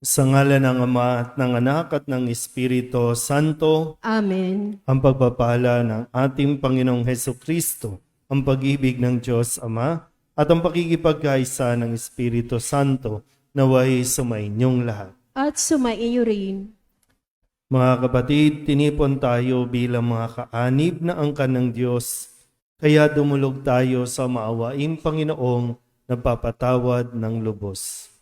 Sa ngalan ng Ama at ng Anak at ng Espiritu Santo, Amen. ang pagpapala ng ating Panginoong Hesukristo, ang pag-ibig ng Diyos Ama, at ang pakikipagkaisa ng Espiritu Santo naway sumainyong lahat. At sumaiyo rin. Mga kapatid, tinipon tayo bilang mga kaanib na angkan ng Diyos, kaya dumulog tayo sa maawaing Panginoong nagpapatawad ng lubos.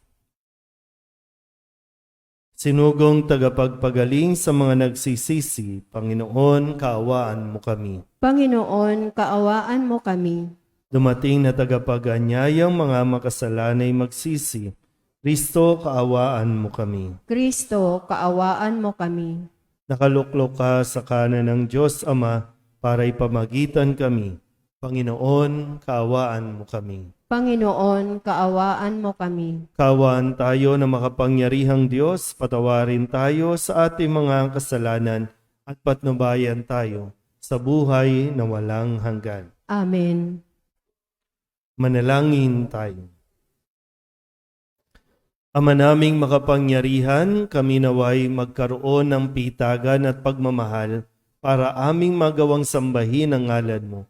Sinugong tagapagpagaling sa mga nagsisisi, Panginoon, kaawaan mo kami. Panginoon, kaawaan mo kami. Dumating na tagapag-anyayang mga makasalanay magsisi, Kristo, kaawaan mo kami. Kristo, kaawaan mo kami. Nakaluklok ka sa kanan ng Diyos Ama para ipamagitan kami. Panginoon, kaawaan mo kami. Panginoon, kaawaan mo kami. Kaawaan tayo na makapangyarihang Diyos, patawarin tayo sa ating mga kasalanan at patnubayan tayo sa buhay na walang hanggan. Amen. Manalangin tayo. Ama naming makapangyarihan, kami naway magkaroon ng pitagan at pagmamahal para aming magawang sambahin ang ngalan mo,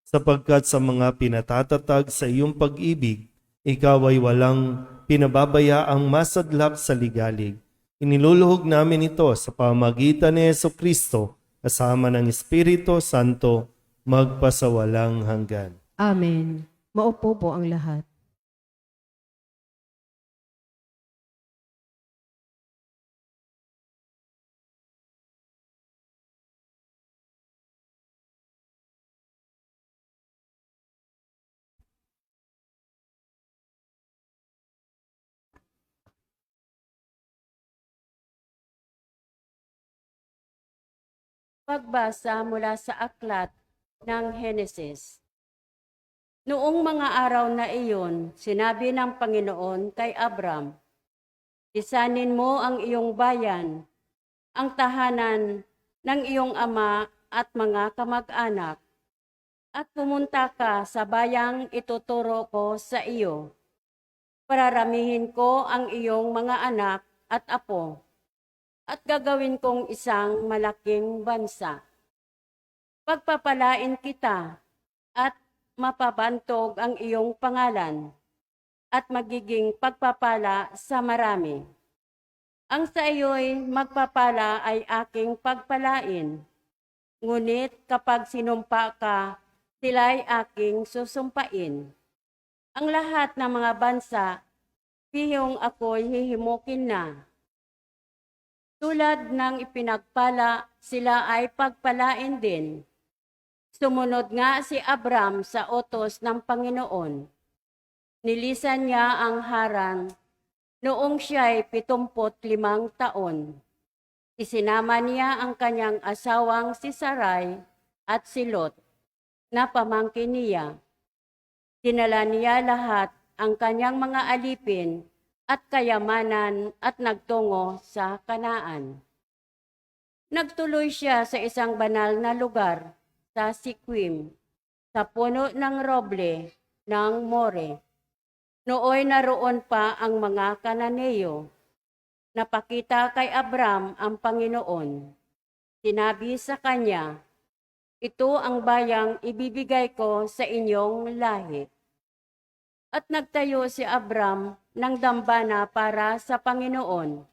sapagkat sa mga pinatatatag sa iyong pag-ibig, ikaw ay walang pinababayaang masadlak sa ligalig. Iniluluhog namin ito sa pamagitan ni Jesucristo, kasama ng Espiritu Santo, magpasawalang hanggan. Amen. Maupo po ang lahat. Pagbasa mula sa aklat ng Henesis. Noong mga araw na iyon, sinabi ng Panginoon kay Abram, "Lisanin mo ang iyong bayan, ang tahanan ng iyong ama at mga kamag-anak, at pumunta ka sa bayang ituturo ko sa iyo. Pararamihin ko ang iyong mga anak at apo, at gagawin kong isang malaking bansa. Pagpapalain kita at mapabantog ang iyong pangalan at magiging pagpapala sa marami. Ang sa iyo'y magpapala ay aking pagpalain, ngunit kapag sinumpa ka, sila'y aking susumpain. Ang lahat ng mga bansa, pihong ako'y hihimukin na. Tulad ng ipinagpala, sila ay pagpalain din." Sumunod nga si Abram sa utos ng Panginoon. Nilisan niya ang Haran noong siya'y 75 taon. Isinama niya ang kanyang asawang si Sarai at si Lot na pamangkin niya. Dinala niya lahat ang kanyang mga alipin at kayamanan at nagtungo sa Kanaan. Nagtuloy siya sa isang banal na lugar sa Siquim, sa puno ng roble ng More. Nooy naroon pa ang mga Kananeo. Napakita kay Abram ang Panginoon. Sinabi sa kanya, "Ito ang bayang ibibigay ko sa inyong lahi." At nagtayo si Abram ng dambana para sa Panginoon.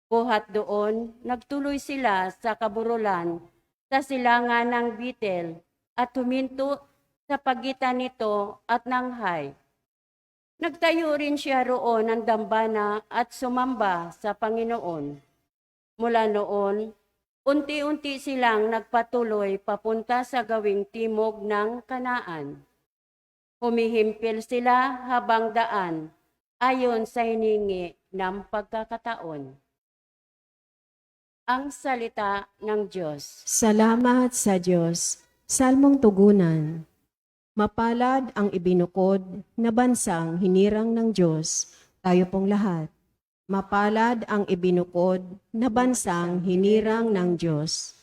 Buhat doon, nagtuloy sila sa kaburulan sa silangan ng Betel at huminto sa pagitan nito at ng Hay. Nagtayo rin siya roon ng dambana at sumamba sa Panginoon. Mula noon, unti-unti silang nagpatuloy papunta sa gawing timog ng Kanaan. Humihimpil sila habang daan ayon sa hiningi ng pagkakataon. Ang salita ng Diyos. Salamat sa Diyos. Salmong tugunan. Mapalad ang ibinukod na bansang hinirang ng Diyos, tayo pong lahat. Mapalad ang ibinukod na bansang hinirang ng Diyos.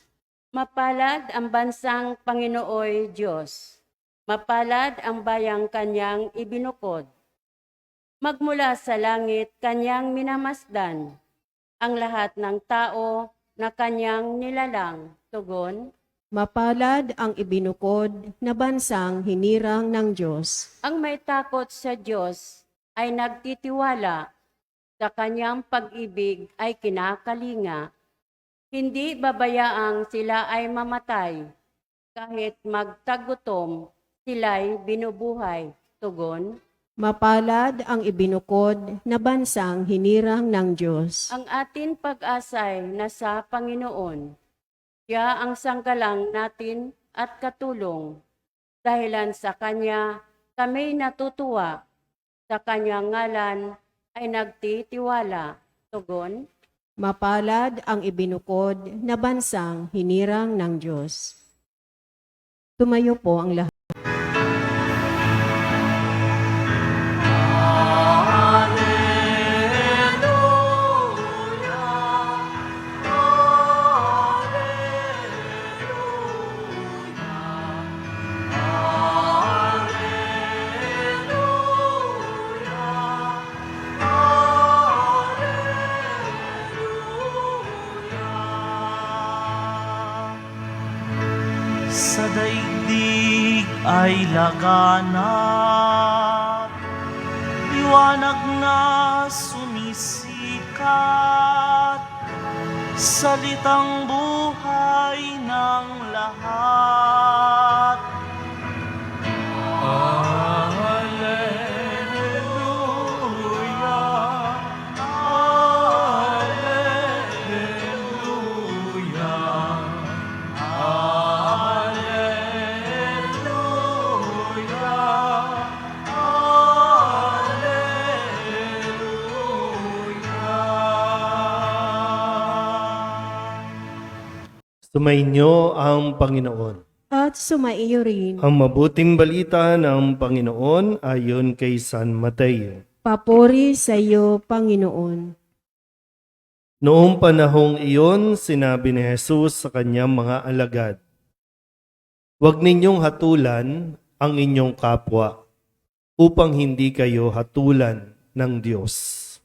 Mapalad ang bansang Panginooy Diyos. Mapalad ang bayang kanyang ibinukod. Magmula sa langit kanyang minamasdan. ang lahat ng tao na kanyang nilalang. Tugon, Mapalad ang ibinukod na bansang hinirang ng Diyos. ang may takot sa Diyos ay nagtitiwala, sa kanyang pag-ibig ay kinakalinga. Hindi babayaang sila ay mamatay, kahit magtagutom, sila'y binubuhay. Tugon, Mapalad ang ibinukod na bansang hinirang ng Diyos. ang ating pag-asay nasa Panginoon. Siya ang sanggalang natin at katulong. Dahilan sa Kanya, kami natutuwa. Sa Kanyang ngalan ay nagtitiwala. Tugon, Mapalad ang ibinukod na bansang hinirang ng Diyos. Tumayo po ang lahat. Sa daigdig ay laganap, liwanag na sumisikat, salitang buhay ng lahat. Alleluia, Alleluia. Sumainyo ang Panginoon. At sumaiyo rin. Ang mabuting balita ng Panginoon ayon kay San Mateo. Papuri sa iyo, Panginoon. Noong panahong iyon, sinabi ni Jesus sa kanyang mga alagad, "Huwag ninyong hatulan ang inyong kapwa, upang hindi kayo hatulan ng Diyos.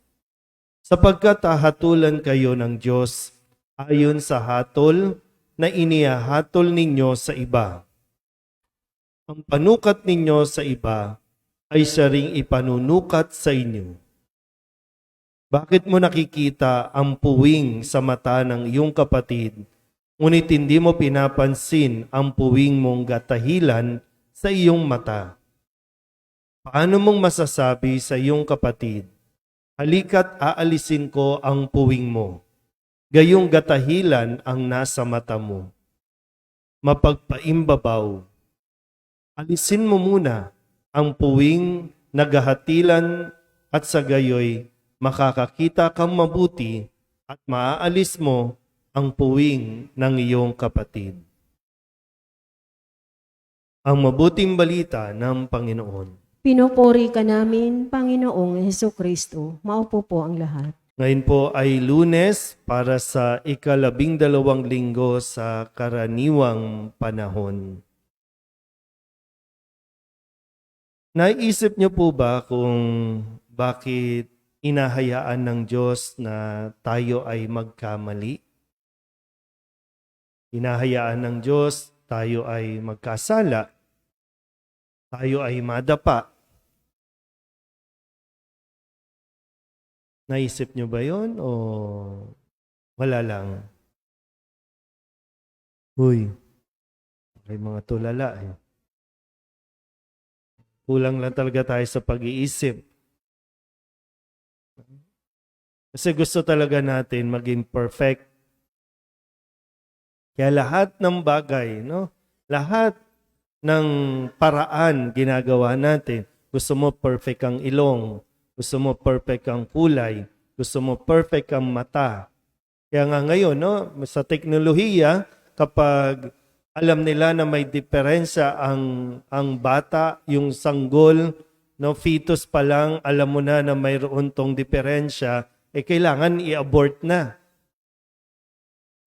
Sapagkat hahatulan kayo ng Diyos ayon sa hatol na inihahatol ninyo sa iba. Ang panukat ninyo sa iba ay siya ring ipanunukat sa inyo. Bakit mo nakikita ang puwing sa mata ng iyong kapatid, ngunit hindi mo pinapansin ang puwing mong gatahilan sa iyong mata? Paano mong masasabi sa iyong kapatid, halika't aalisin ko ang puwing mo, gayong gatahilan ang nasa mata mo? Mapagpaimbabaw, alisin mo muna ang puwing naghahatilan at sa gayoy makakakita kang mabuti at maaalis mo ang puwing ng iyong kapatid." Ang mabuting balita ng Panginoon. Pinupuri ka namin, Panginoong Hesukristo. Maupo po ang lahat. Ngayon po ay Lunes para sa ika-12 linggo sa karaniwang panahon. Naisip niyo po ba kung bakit inahayaan ng Diyos na tayo ay magkamali? Inahayaan ng Diyos tayo ay magkasala, tayo ay madapa. Naisip niyo ba yon o wala lang? Uy, may mga tulala eh. Kulang lang talaga tayo sa pag-iisip. Kasi gusto talaga natin maging perfect. Kaya lahat ng bagay, no? Lahat ng paraan ginagawa natin. Gusto mo perfect ang ilong, gusto mo perfect ang kulay, gusto mo perfect ang mata. Kaya nga ngayon, no, sa teknolohiya, kapag alam nila na may diferensya ang bata, yung sanggol, no, fetus pa lang, alam mo na na mayroon tong diferensya, kailangan i-abort na.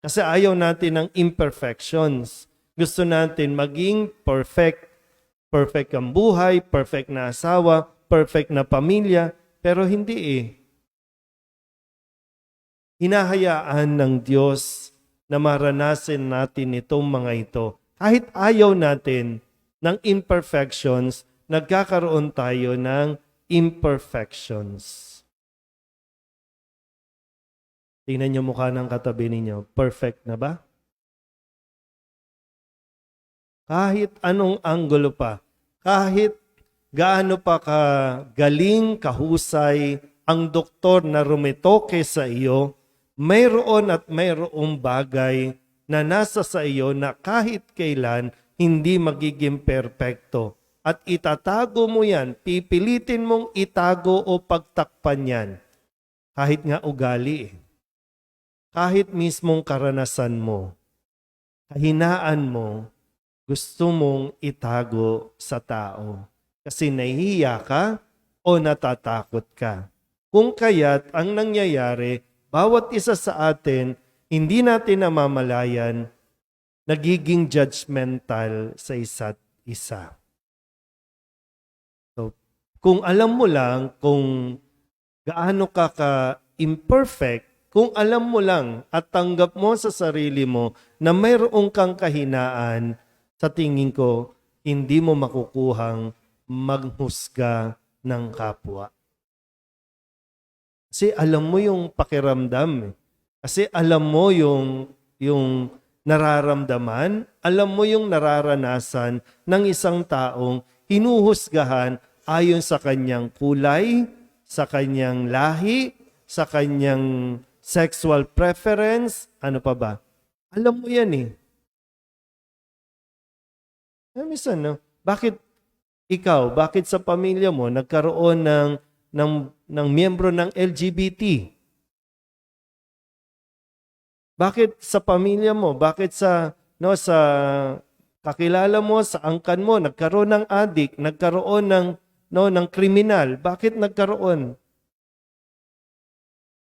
Kasi ayaw natin ng imperfections. Gusto natin maging perfect. Perfect ang buhay, perfect na asawa, perfect na pamilya, pero hindi eh. hinahayaan ng Diyos na maranasin natin itong mga ito. Kahit ayaw natin ng imperfections, nagkakaroon tayo ng imperfections. Tingnan niyo mukha ng katabi ninyo. Perfect na ba? Kahit anong anggulo pa, kahit gaano pa kagaling, kahusay ang doktor na rumitoke sa iyo, mayroon at mayroong bagay na nasa sa iyo na kahit kailan hindi magiging perpekto. At itatago mo yan, pipilitin mong itago o pagtakpan yan. Kahit nga ugali kahit mismong karanasan mo, kahinaan mo, gusto mong itago sa tao. Kasi nahihiya ka o natatakot ka. Kung kaya't ang nangyayari, bawat isa sa atin, hindi natin namamalayan, nagiging judgmental sa isa't isa. So, kung alam mo lang kung gaano ka ka-imperfect, kung alam mo lang at tanggap mo sa sarili mo na mayroong kang kahinaan, sa tingin ko, hindi mo makukuhang maghusga ng kapwa. Kasi alam mo yung pakiramdam. Kasi alam mo yung nararamdaman, alam mo yung nararanasan ng isang taong hinuhusgahan ayon sa kanyang kulay, sa kanyang lahi, sa kanyang sexual preference, ano pa ba? Alam mo yan eh. Minsan, no? Bakit ikaw, bakit sa pamilya mo nagkaroon ng miyembro ng LGBT? Bakit sa pamilya mo, bakit sa kakilala mo, sa angkan mo, nagkaroon ng addict, nagkaroon ng kriminal? Bakit nagkaroon?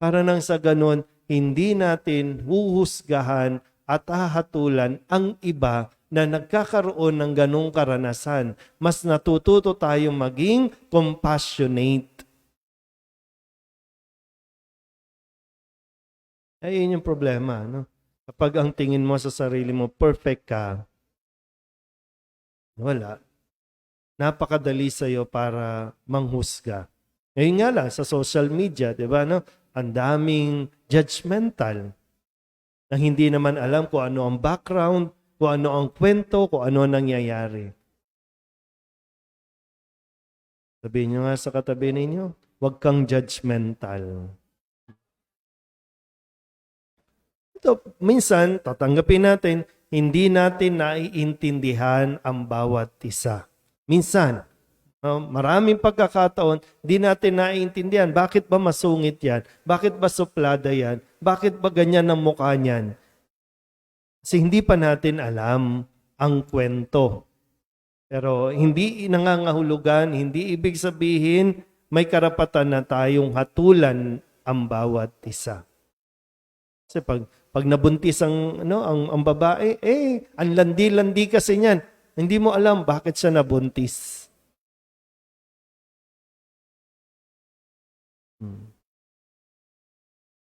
Para nang sa ganun, hindi natin huhusgahan at hahatulan ang iba na nagkakaroon ng ganong karanasan. Mas natututo tayong maging compassionate. Ayun yung problema. No? Kapag ang tingin mo sa sarili mo, perfect ka, wala. Napakadali sa'yo para manghusga. Ngayon nga lang, sa social media, di ba, no? Ang daming judgmental na hindi naman alam kung ano ang background, kung ano ang kwento, kung ano ang nangyayari. Sabihin nyo nga sa katabi ninyo, huwag kang judgmental. Ito, minsan, tatanggapin natin, hindi natin naiintindihan ang bawat isa. Minsan, maraming pagkakataon, di natin naiintindihan. Bakit ba masungit yan? Bakit ba suplada yan? Bakit ba ganyan ang mukha niyan? Kasi hindi pa natin alam ang kwento. Pero hindi nangangahulugan, hindi ibig sabihin may karapatan na tayong hatulan ang bawat isa. Kasi pag nabuntis ang babae, ang landi-landi kasi niyan. Hindi mo alam bakit siya nabuntis.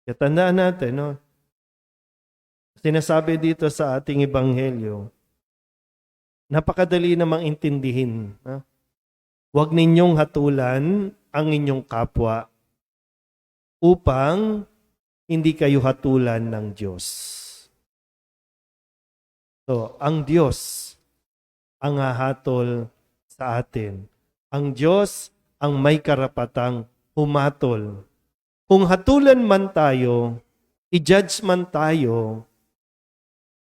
Kaya tandaan natin, no? Sinasabi dito sa ating ebanghelyo, napakadali namang intindihin. No? Huwag ninyong hatulan ang inyong kapwa upang hindi kayo hatulan ng Diyos. So, ang Diyos ang hahatol sa atin. Ang Diyos ang may karapatang humatol. Kung hatulan man tayo, i-judge man tayo,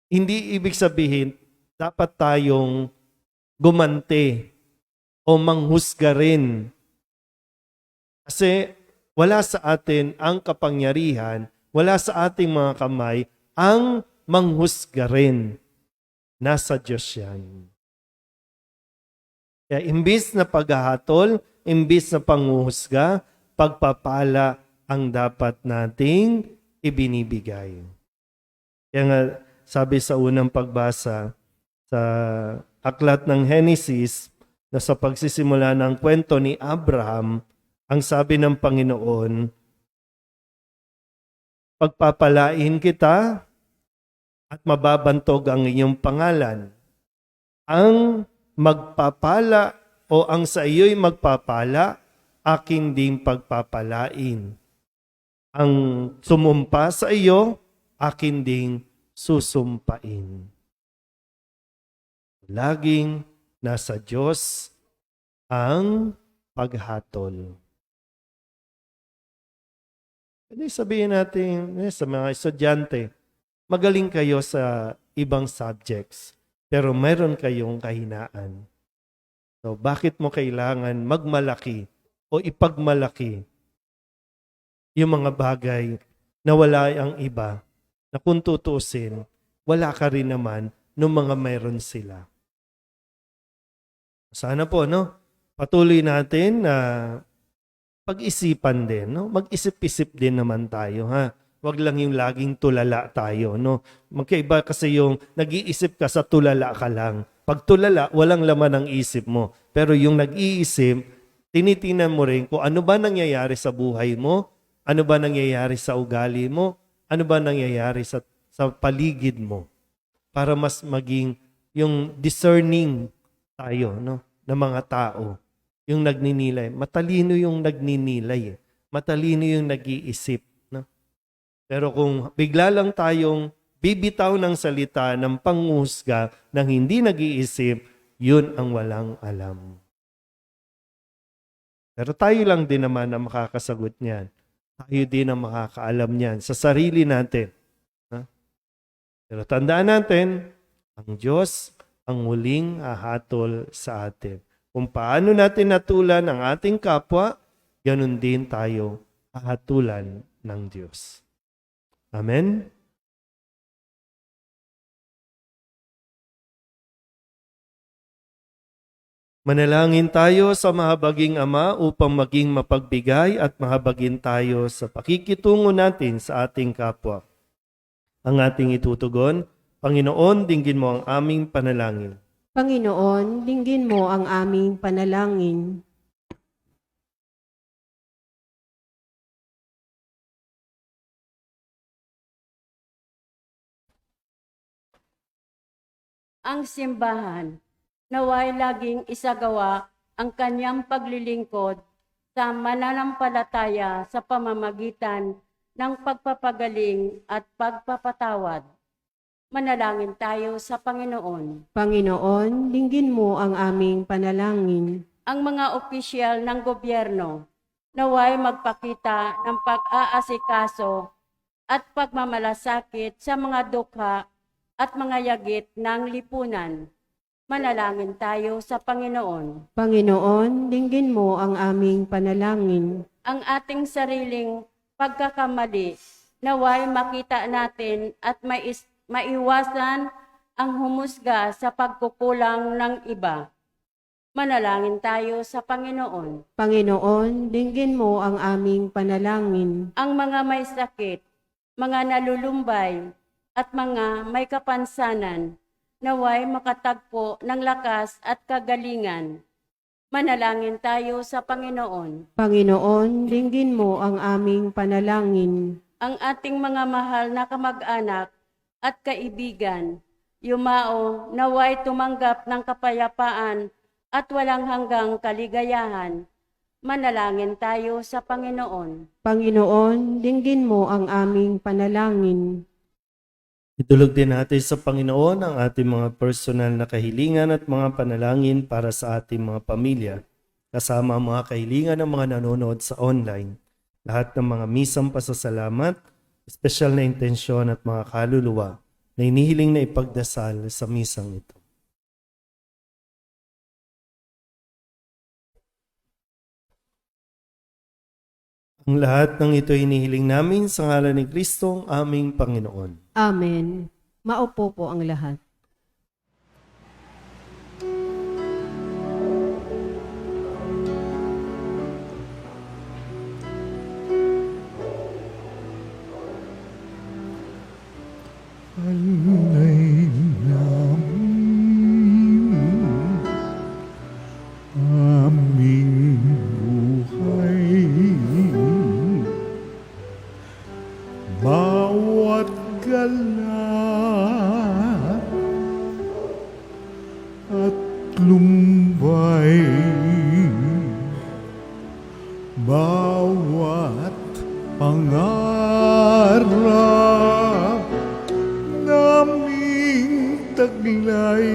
hindi ibig sabihin dapat tayong gumante o manghusga rin. Kasi wala sa atin ang kapangyarihan, wala sa ating mga kamay ang manghusga rin. Nasa Diyos yan. Kaya imbis na paghahatol, imbis na panghuhusga, pagpapala ang dapat nating ibinibigay. Kaya nga, sabi sa unang pagbasa sa aklat ng Henesis, na sa pagsisimula ng kwento ni Abraham, ang sabi ng Panginoon, pagpapalain kita at mababantog ang iyong pangalan. Ang magpapala o ang sa iyo'y magpapala, aking ding pagpapalain. Ang sumumpa sa iyo, akin ding susumpain. Laging nasa Diyos ang paghatol. Pwede sabihin natin sa mga estudyante, magaling kayo sa ibang subjects, pero meron kayong kahinaan. So, bakit mo kailangan magmalaki o ipagmalaki yung mga bagay na wala ang iba, na kung tutusin, wala ka rin naman nung mga meron sila. Sana po, no? Patuloy natin na pag-isipan din, no? Mag-isip-isip din naman tayo, ha? Huwag lang yung laging tulala tayo, no? Magkaiba kasi yung nag-iisip ka sa tulala ka lang. Pag tulala, walang laman ang isip mo. Pero yung nag-iisip, tinitingnan mo rin kung ano ba nangyayari sa buhay mo, ano ba nangyayari sa ugali mo, ano ba nangyayari sa paligid mo. Para mas maging yung discerning tayo, no? Na mga tao. Yung nagninilay. Matalino yung nagninilay. Matalino yung nag-iisip. No? Pero kung bigla lang tayong bibitaw ng salita ng panghusga ng hindi nag-iisip, yun ang walang alam. Pero tayo lang din naman ang makakasagot niyan. Tayo din ang makakaalam niyan sa sarili natin. Ha? Pero tandaan natin, ang Diyos ang huling hahatol sa atin. Kung paano natin natulan ang ating kapwa, ganun din tayo hahatulan ng Diyos. Amen? Manalangin tayo sa mahabaging Ama upang maging mapagbigay at mahabagin tayo sa pakikitungo natin sa ating kapwa. Ang ating itutugon, Panginoon, dinggin mo ang aming panalangin. Panginoon, dinggin mo ang aming panalangin. Ang simbahan, naway laging isagawa ang kanyang paglilingkod sa mananampalataya sa pamamagitan ng pagpapagaling at pagpapatawad. Manalangin tayo sa Panginoon. Panginoon, dinggin mo ang aming panalangin. Ang mga opisyal ng gobyerno naway magpakita ng pag-aasikaso at pagmamalasakit sa mga dukha at mga yagit ng lipunan. Manalangin tayo sa Panginoon. Panginoon, dinggin mo ang aming panalangin. Ang ating sariling pagkakamali naway makita natin at maiwasan ang humusga sa pagkukulang ng iba. Manalangin tayo sa Panginoon. Panginoon, dinggin mo ang aming panalangin. Ang mga may sakit, mga nalulumbay, at mga may kapansanan, naway makatagpo ng lakas at kagalingan. Manalangin tayo sa Panginoon. Panginoon, dinggin mo ang aming panalangin. Ang ating mga mahal na kamag-anak at kaibigan, yumao naway tumanggap ng kapayapaan at walang hanggang kaligayahan. Manalangin tayo sa Panginoon. Panginoon, dinggin mo ang aming panalangin. Itulog din natin sa Panginoon ang ating mga personal na kahilingan at mga panalangin para sa ating mga pamilya, kasama ang mga kahilingan ng mga nanonood sa online. Lahat ng mga misang pasasalamat, espesyal na intensyon at mga kaluluwa na inihiling na ipagdasal sa misang ito. Ang lahat ng ito hinihiling namin sa ngalan ni Kristo, ang aming Panginoon. Amen. Maupo po ang lahat. Alay namin aming buhay. bawat galat at lumbay, bawat pangarap naming taglay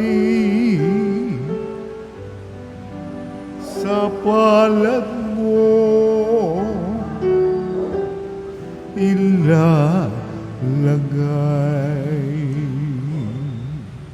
sa palad mo ilalagay.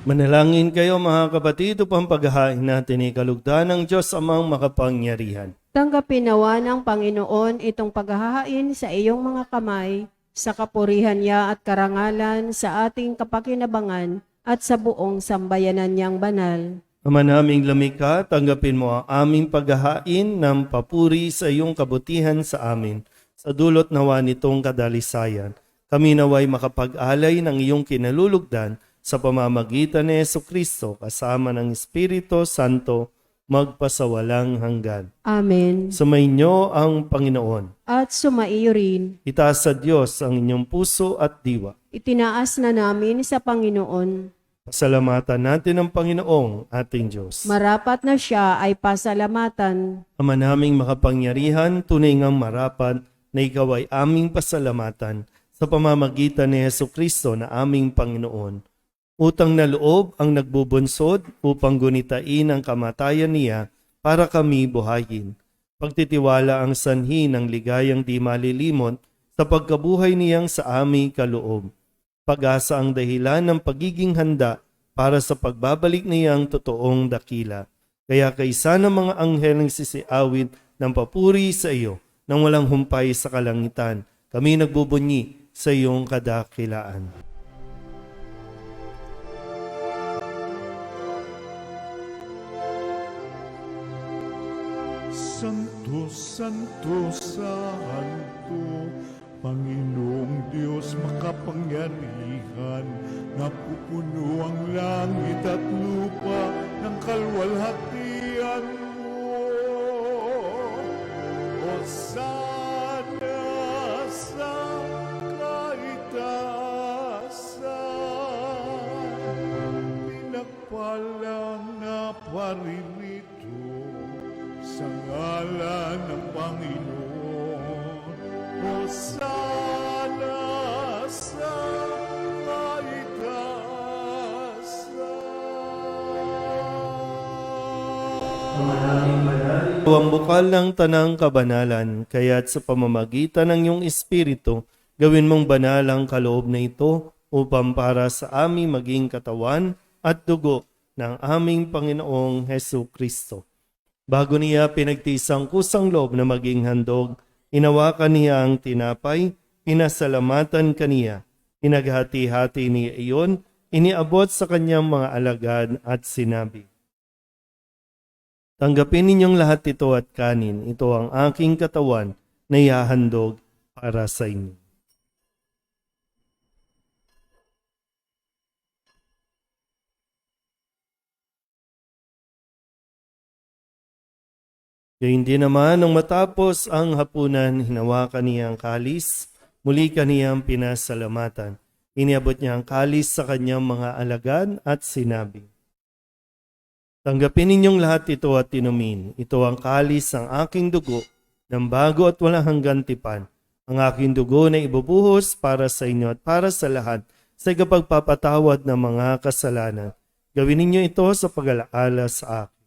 Manalangin kayo mga kapatid upang paghahain natin ay kalugdan ng Diyos amang makapangyarihan. Tanggapin nawa ng Panginoon itong paghahain sa iyong mga kamay, sa kapurihan niya at karangalan sa ating kapakinabangan at sa buong sambayanan niyang banal. Ama naming lumikha, tanggapin mo ang aming paghahain ng papuri sa iyong kabutihan sa amin. Sa dulot nawa nitong kadalisayan, kami naway makapag-alay ng iyong kinalulugdan sa pamamagitan ni Jesucristo kasama ng Espiritu Santo magpasawalang hanggan. Amen. Sumainyo ang Panginoon. At sumaiyo rin, Itaas sa Diyos ang inyong puso at diwa. itinaas na namin sa Panginoon. Pasalamatan natin ang Panginoong ating Diyos. Marapat na siya ay pasalamatan. Ama naming makapangyarihan, tunay ngang marapat na ikaw ay aming pasalamatan sa pamamagitan ni Jesucristo na aming Panginoon. Utang na loob ang nagbubunsod upang gunitain ang kamatayan niya para kami buhayin. Pagtitiwala ang sanhi ng ligayang di malilimot sa pagkabuhay niyang sa aming kaloob. Pag-asa ang dahilan ng pagiging handa para sa pagbabalik niyang totoong dakila. Kaya kaisa ng mga anghel ang sisiawit ng papuri sa iyo nang walang humpay sa kalangitan. Kami nagbubunyi sa iyong kadakilaan. Santo, Santo, Santo, Panginoong Diyos makapangyarihan, napupuno ang langit at lupa ng kalwalhatian mo. Hosana sa kaitaasan, pinagpalang na paririto sa ngalan ng Panginoon. Hosana sa kaitaasan. Ang bukal ng tanang kabanalan, kaya't sa pamamagitan ng iyong Espiritu, gawin mong banal ang kaloob na ito upang para sa aming maging katawan at dugo ng aming Panginoong Hesu Kristo. Bago niya pinagtisang kusang loob na maging handog, inawakan niya ang tinapay, pinasalamatan kaniya, pinaghati-hati niya iyon, iniabot sa kanyang mga alagad at sinabi, "Tanggapin ninyong lahat ito at kanin, ito ang aking katawan na ihahandog para sa inyo." Gayun din naman, nung matapos ang hapunan, hinawakan niya ang kalis, muli kaniyang pinasalamatan. Iniabot niya ang kalis sa kanyang mga alagad at sinabi, "Tanggapin ninyong lahat ito at inumin. Ito ang kalis ng aking dugo, ng bago at walang hanggang tipan. Ang aking dugo na ibubuhos para sa inyo at para sa lahat sa ikapagpapatawad ng mga kasalanan. Gawin ninyo ito sa pag-alaala sa akin."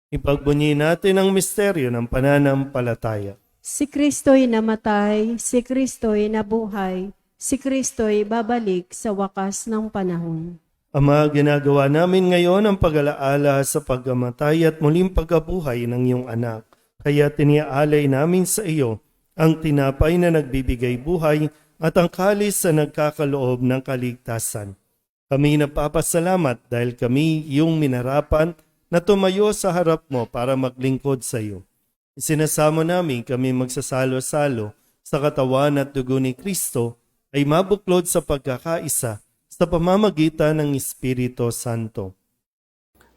Ipagbunyi natin ang misteryo ng pananampalataya. Si Kristo'y namatay, si Kristo'y nabuhay, si Kristo'y babalik sa wakas ng panahon. Ama, ginagawa namin ngayon ang pag-alaala sa pagkamatay at muling pagkabuhay ng iyong anak. Kaya tiniaalay namin sa iyo ang tinapay na nagbibigay buhay at ang kalis na nagkakaloob ng kaligtasan. Kami napapasalamat dahil kami iyong minarapan na tumayo sa harap mo para maglingkod sa iyo. Isinasamo namin kami magsasalo-salo sa katawan at dugo ni Kristo ay mabuklod sa pagkakaisa sa pamamagitan ng Espiritu Santo.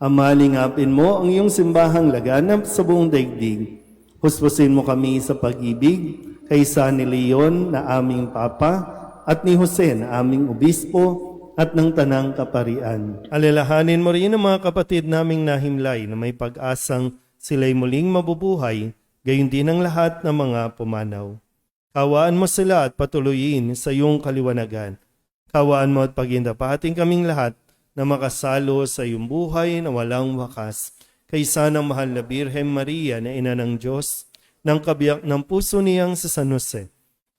Ama, lingapin mo ang iyong simbahang laganap sa buong daigdig. Huspusin mo kami sa pag-ibig kaysa ni Leon na aming Papa at ni Jose na aming Obispo at ng Tanang Kaparian. Alalahanin mo rin ang mga kapatid naming nahimlay na may pag-asang sila'y muling mabubuhay, gayon din ang lahat ng mga pumanaw. Kawaan mo sila at patuloyin sa iyong kaliwanagan. Kawaan mo at pagindapating kaming lahat na makasalo sa iyong buhay na walang wakas. Kaysa ng mahal na Birhen Maria na ina ng Diyos, ng kabiyak ng puso niyang sa San Jose,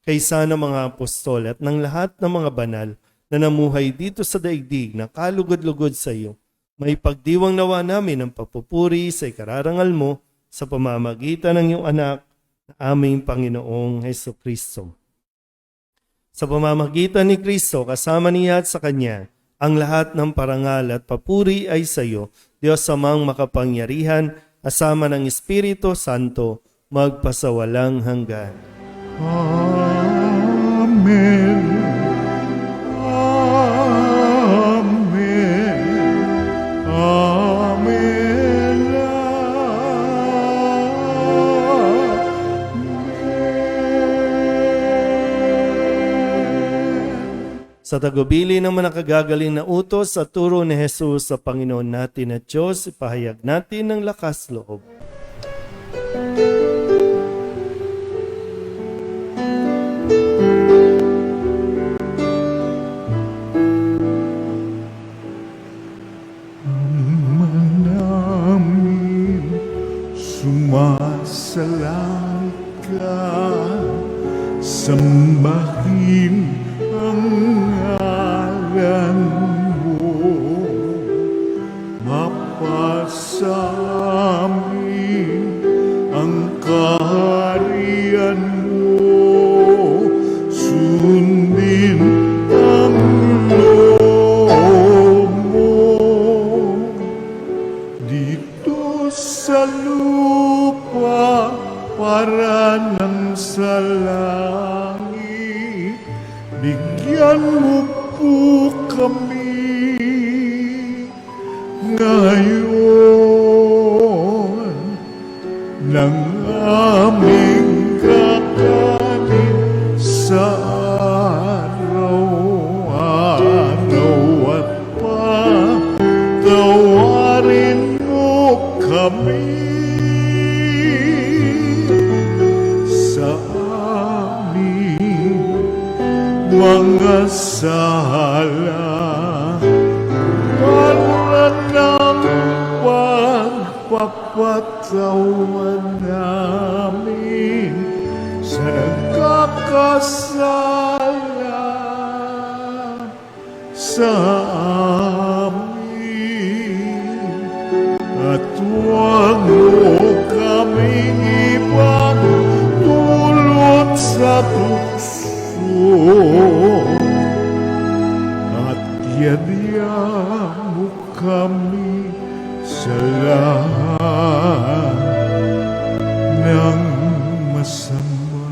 kaysa ng mga apostol at ng lahat ng mga banal na namuhay dito sa daigdig na kalugod-lugod sa iyo, may pagdiwang nawa namin ang papupuri sa ikararangal mo sa pamamagitan ng iyong anak na aming Panginoong Heso Kristo. Sa pamamagitan ni Kristo, kasama niya at sa Kanya, ang lahat ng parangal at papuri ay sa iyo, Diyos Amang makapangyarihan, asama ng Espiritu Santo, magpasawalang hanggan. Amen. Amen. Amen. Sa tagubili ng manakagagaling na utos sa turo ni Jesus sa Panginoon natin at Diyos, ipahayag natin ng lakas loob. Namin sumasalangit ka, sambahin ang ngalan mo, mapasamin ang kaharian mo, sundin ang loob mo dito sa lupa para nang sa langit. Bigyan mo po kami ngayon ng aming kakanin sa araw-araw at patawarin mo kami sa aming mga sala para ng pagpapatawan namin sa nagkakasala sa amin, at huwag mo kaming ipagdulot sa tukso, at yadya mo kami sa lahat ng masama.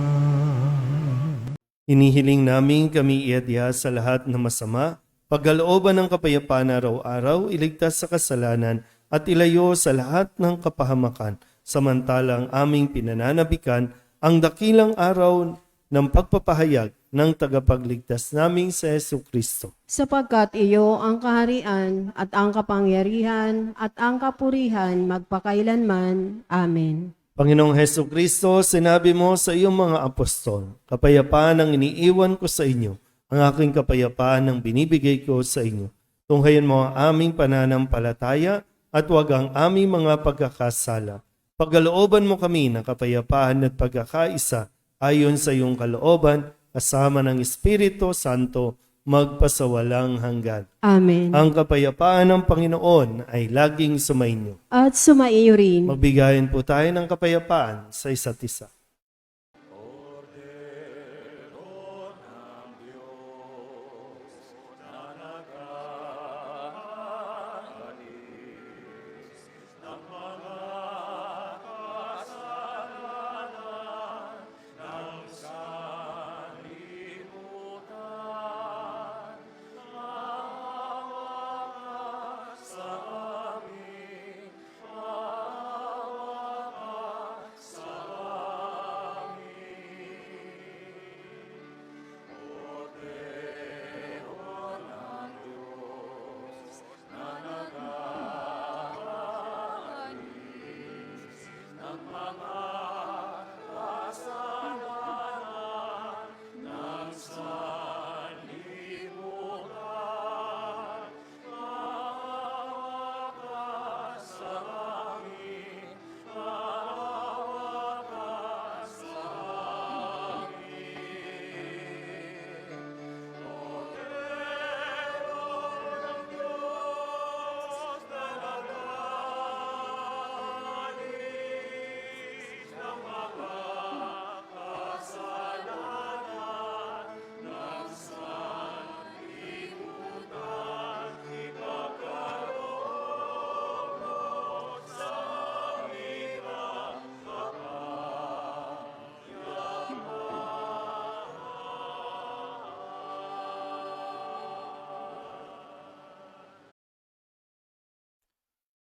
Inihiling namin kami iadya sa lahat ng masama, pagkalooban ng kapayapaan araw-araw, iligtas sa kasalanan at ilayo sa lahat ng kapahamakan, samantalang aming pinananabikan ang dakilang araw ng pagpapahayag ng tagapagligtas naming sa Hesu Kristo. Sapagkat iyo ang kaharian at ang kapangyarihan at ang kapurihan magpakailanman. Amen. Panginoong Hesu Kristo, sinabi mo sa iyong mga apostol, kapayapaan ang iniiwan ko sa inyo, ang aking kapayapaan ang binibigay ko sa inyo. Tunghayan mo ang aming pananampalataya at huwag ang aming mga pagkakasala. Pagkalooban mo kami ng kapayapaan at pagkakaisa ayon sa iyong kalooban, kasama ng Espiritu Santo, magpasawalang hanggan. Amen. Ang kapayapaan ng Panginoon ay laging sumainyo. At sumaiyo rin. Magbigayan po tayo ng kapayapaan sa isa't isa.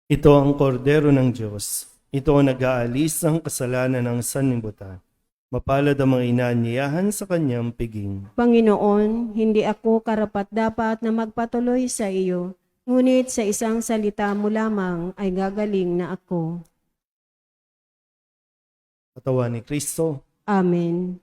Ito ang kordero ng Diyos. Ito ang nag-aalis ng kasalanan ng sanlibutan. Mapalad ang mga inaanyayahan sa kanyang piging. Panginoon, hindi ako karapat-dapat na magpatuloy sa iyo, ngunit sa isang salita mo lamang ay gagaling na ako. Katawan ni Kristo. Amen.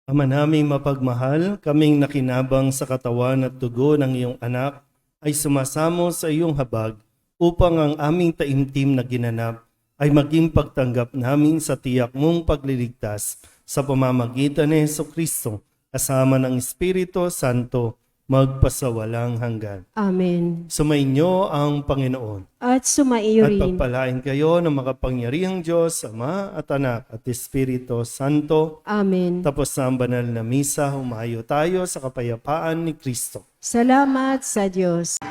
Ama naming mapagmahal, kaming nakinabang sa katawan at dugo ng iyong anak ay sumasamo sa iyong habag upang ang aming taimtim na ginanap ay maging pagtanggap namin sa tiyak mong pagliligtas sa pamamagitan ni Jesucristo kasama ng Espiritu Santo magpasawalang hanggan. Amen. Sumainyo ang Panginoon. At sumaiyo At rin. pagpalain kayo ng makapangyarihang Diyos, Ama at Anak at Espiritu Santo. Amen. Tapos na ang banal na misa, humayo tayo sa kapayapaan ni Kristo. Salamat sa Diyos.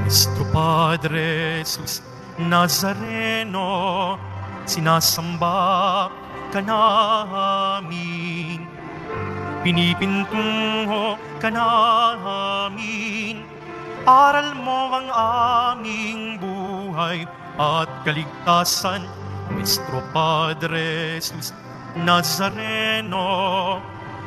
Nuestro Padre Jesus Nazareno, sinasamba ka namin, pinipintungo ka namin, aral mo ang aming buhay at kaligtasan. Nuestro Padre Jesus Nazareno,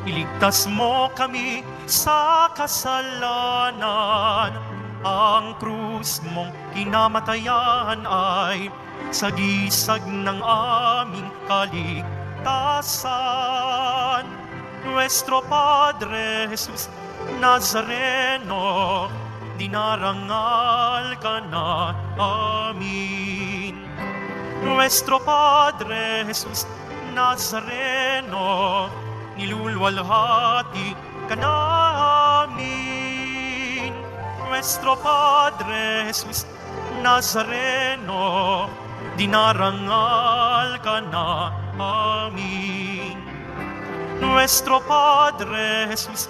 iligtas mo kami sa kasalanan. Ang krus mong kinamatayan ay sagisag ng aming kaligtasan. Nuestro Padre Jesus Nazareno, dinarangal ka na amin. Nuestro Padre Jesus Nazareno, nilulwalhati ka namin. Nuestro Padre Jesus Nazareno, dinarangal ka na amin. Nuestro Padre Jesus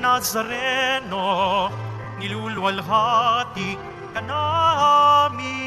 Nazareno, nilulwalhati ka namin.